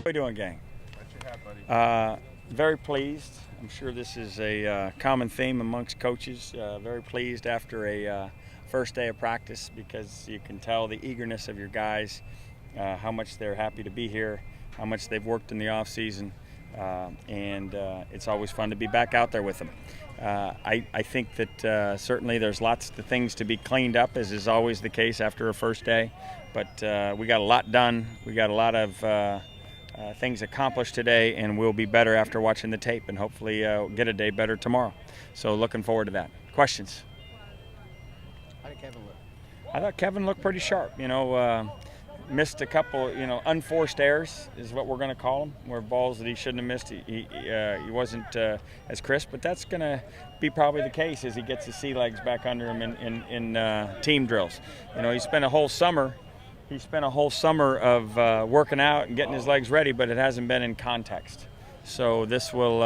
we doing, gang? What you have, buddy? Very pleased. I'm sure this is a common theme amongst coaches. Very pleased after a first day of practice because you can tell the eagerness of your guys, how much they're happy to be here, how much they've worked in the off season, and it's always fun to be back out there with them. I think that certainly there's lots of things to be cleaned up, as is always the case after a first day, but we got a lot done. We got a lot of things accomplished today, and we'll be better after watching the tape, and hopefully get a day better tomorrow. So looking forward to that. Questions? How did Kevin look? I thought Kevin looked pretty sharp. Missed a couple, unforced errors is what we're going to call them, where balls that he shouldn't have missed. He wasn't as crisp, but that's going to be probably the case as he gets his sea legs back under him in team drills. He spent a whole summer. He spent a whole summer of working out and getting his legs ready, but it hasn't been in context. So this will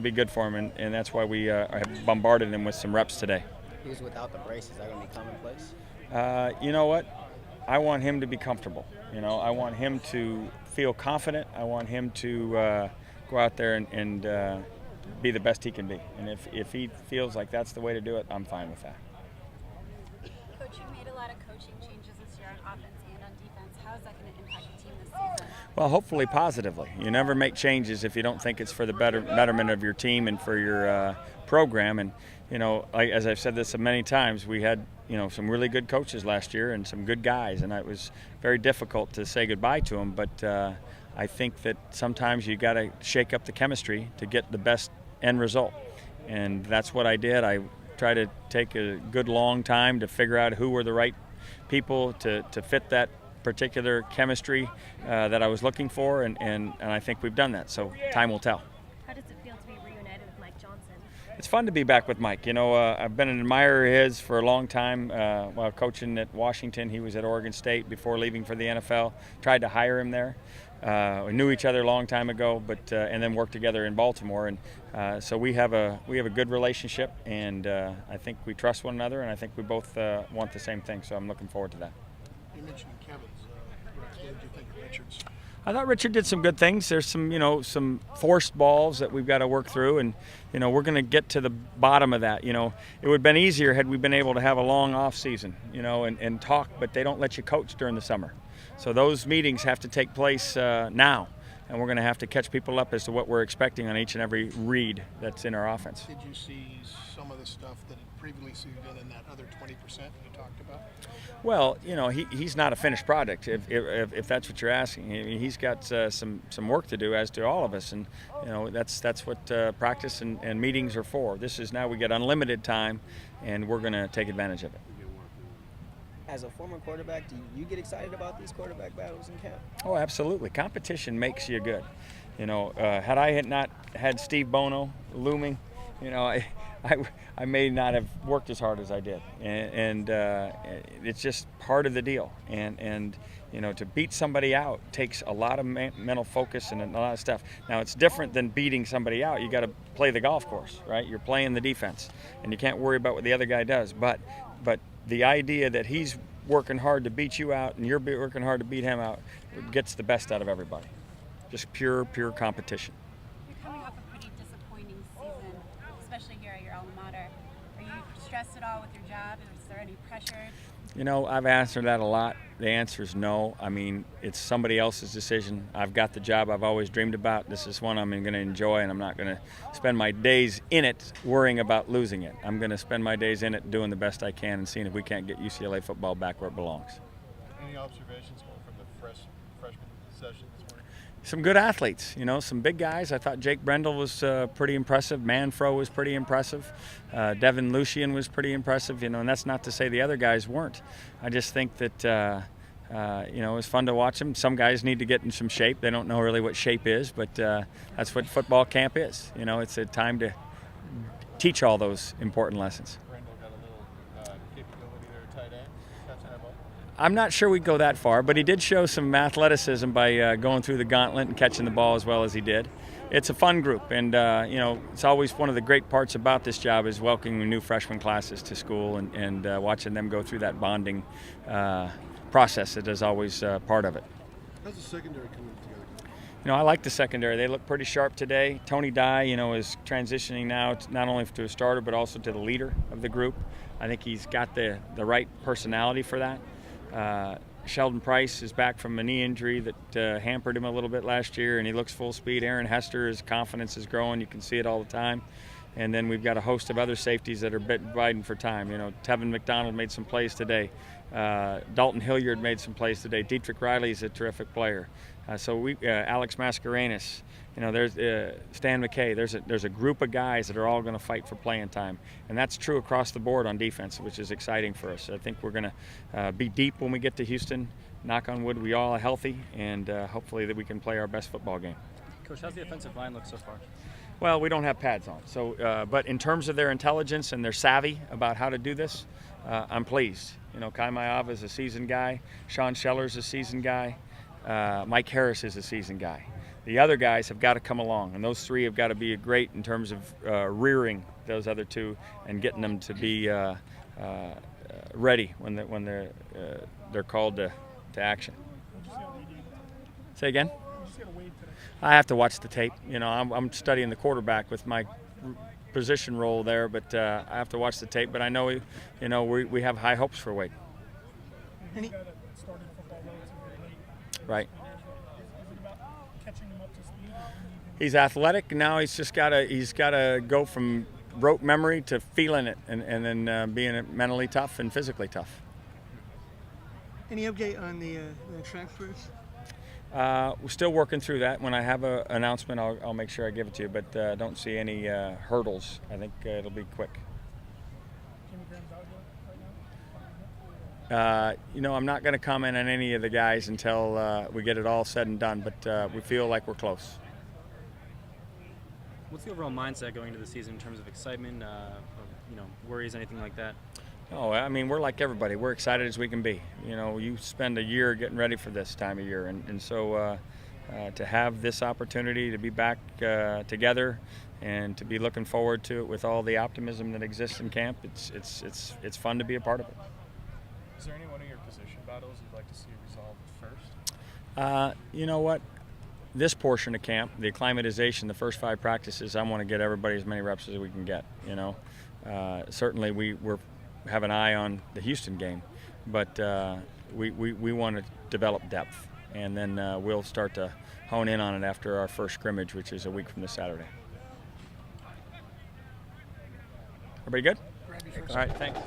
be good for him, and that's why we have bombarded him with some reps today. He was without the brace. Is that going to be commonplace? You know what? I want him to be comfortable. I want him to feel confident. I want him to go out there and be the best he can be. And if he feels like that's the way to do it, I'm fine with that. Coach, you made a lot of coaching changes this year on offense and on defense. How is that going to impact the team this season? Well, hopefully positively. You never make changes if you don't think it's for the betterment of your team and for your program. And, as I've said this many times, we had, some really good coaches last year and some good guys, and it was very difficult to say goodbye to them. But I think that sometimes you got to shake up the chemistry to get the best end result. And that's what I did. I tried to take a good long time to figure out who were the right people to fit that particular chemistry that I was looking for, and I think we've done that. So time will tell. How does it feel to be reunited with Mike Johnson? It's fun to be back with Mike. I've been an admirer of his for a long time. While coaching at Washington, he was at Oregon State before leaving for the NFL. Tried to hire him there. We knew each other a long time ago, but and then worked together in Baltimore. And so we have a good relationship, and I think we trust one another, and I think we both want the same thing. So I'm looking forward to that. You mentioned Kevin's. What did you think of Richard's? I thought Richard did some good things. There's some forced balls that we've got to work through, and we're going to get to the bottom of that. It would have been easier had we been able to have a long off season, and talk, but they don't let you coach during the summer. So those meetings have to take place now, and we're going to have to catch people up as to what we're expecting on each and every read that's in our offense. Did you see some of the stuff that had previously been in that other 20% you talked about? Well, he's not a finished product. If that's what you're asking, he's got some work to do, as do all of us, and that's what practice and meetings are for. This is now we get unlimited time, and we're going to take advantage of it. As a former quarterback, do you get excited about these quarterback battles in camp? Oh, absolutely. Competition makes you good. Had I not had Steve Bono looming, I may not have worked as hard as I did, and it's just part of the deal. And to beat somebody out takes a lot of mental focus and a lot of stuff. Now, it's different than beating somebody out. You got to play the golf course, right? You're playing the defense, and you can't worry about what the other guy does. But the idea that he's working hard to beat you out and you're working hard to beat him out gets the best out of everybody. Just pure competition. You're coming off a pretty disappointing season, especially here at your alma mater. Are you stressed at all with your job? Is there any pressure? I've answered that a lot. The answer is no. I mean, it's somebody else's decision. I've got the job I've always dreamed about. This is one I'm going to enjoy, and I'm not going to spend my days in it worrying about losing it. I'm going to spend my days in it doing the best I can and seeing if we can't get UCLA football back where it belongs. Any observations from the freshman session this morning? Some good athletes, some big guys. I thought Jake Brendel was pretty impressive. Manfro was pretty impressive. Devin Lucian was pretty impressive, and that's not to say the other guys weren't. I just think that, it was fun to watch them. Some guys need to get in some shape. They don't know really what shape is, but that's what football camp is. It's a time to teach all those important lessons. Brendel got a little capability there, tight end, catching that ball. I'm not sure we'd go that far, but he did show some athleticism by going through the gauntlet and catching the ball as well as he did. It's a fun group, and it's always one of the great parts about this job is welcoming new freshman classes to school and watching them go through that bonding process that is always part of it. How's the secondary coming together? I like the secondary. They look pretty sharp today. Tony Dye, is transitioning now not only to a starter but also to the leader of the group. I think he's got the right personality for that. Sheldon Price is back from a knee injury that hampered him a little bit last year, and he looks full speed. Aaron Hester, his confidence is growing. You can see it all the time. And then we've got a host of other safeties that are biting for time. Tevin McDonald made some plays today. Dalton Hilliard made some plays today. Dietrich Riley is a terrific player. Alex Mascarenas, there's Stan McKay. There's a group of guys that are all going to fight for playing time, and that's true across the board on defense, which is exciting for us. I think we're going to be deep when we get to Houston. Knock on wood, we all are healthy, and hopefully that we can play our best football game. Coach, how's the offensive line look so far? Well, we don't have pads on, but in terms of their intelligence and their savvy about how to do this, I'm pleased. Kai Maiava is a seasoned guy. Sean Scheller's a seasoned guy. Mike Harris is a seasoned guy. The other guys have got to come along, and those three have got to be great in terms of rearing those other two and getting them to be ready when they're called to action. Say again? I have to watch the tape. I'm studying the quarterback with my position role there, but I have to watch the tape. But I know, we have high hopes for Wade. Right. He's athletic. Now he's just got to go from rote memory to feeling it, and then being mentally tough and physically tough. Any update on the transfers? We're still working through that. When I have an announcement, I'll make sure I give it to you, but don't see any hurdles. I think it'll be quick. I'm not going to comment on any of the guys until we get it all said and done, but we feel like we're close. What's the overall mindset going into the season in terms of excitement, or, worries, anything like that? Oh, we're like everybody. We're excited as we can be. You spend a year getting ready for this time of year, and so to have this opportunity to be back together and to be looking forward to it with all the optimism that exists in camp, it's fun to be a part of it. Is there any one of your position battles you'd like to see resolved first? You know what? This portion of camp, the acclimatization, the first 5 practices, I want to get everybody as many reps as we can get. Certainly we have an eye on the Houston game, but we want to develop depth, and then we'll start to hone in on it after our first scrimmage, which is a week from this Saturday. Everybody good? All right, thanks.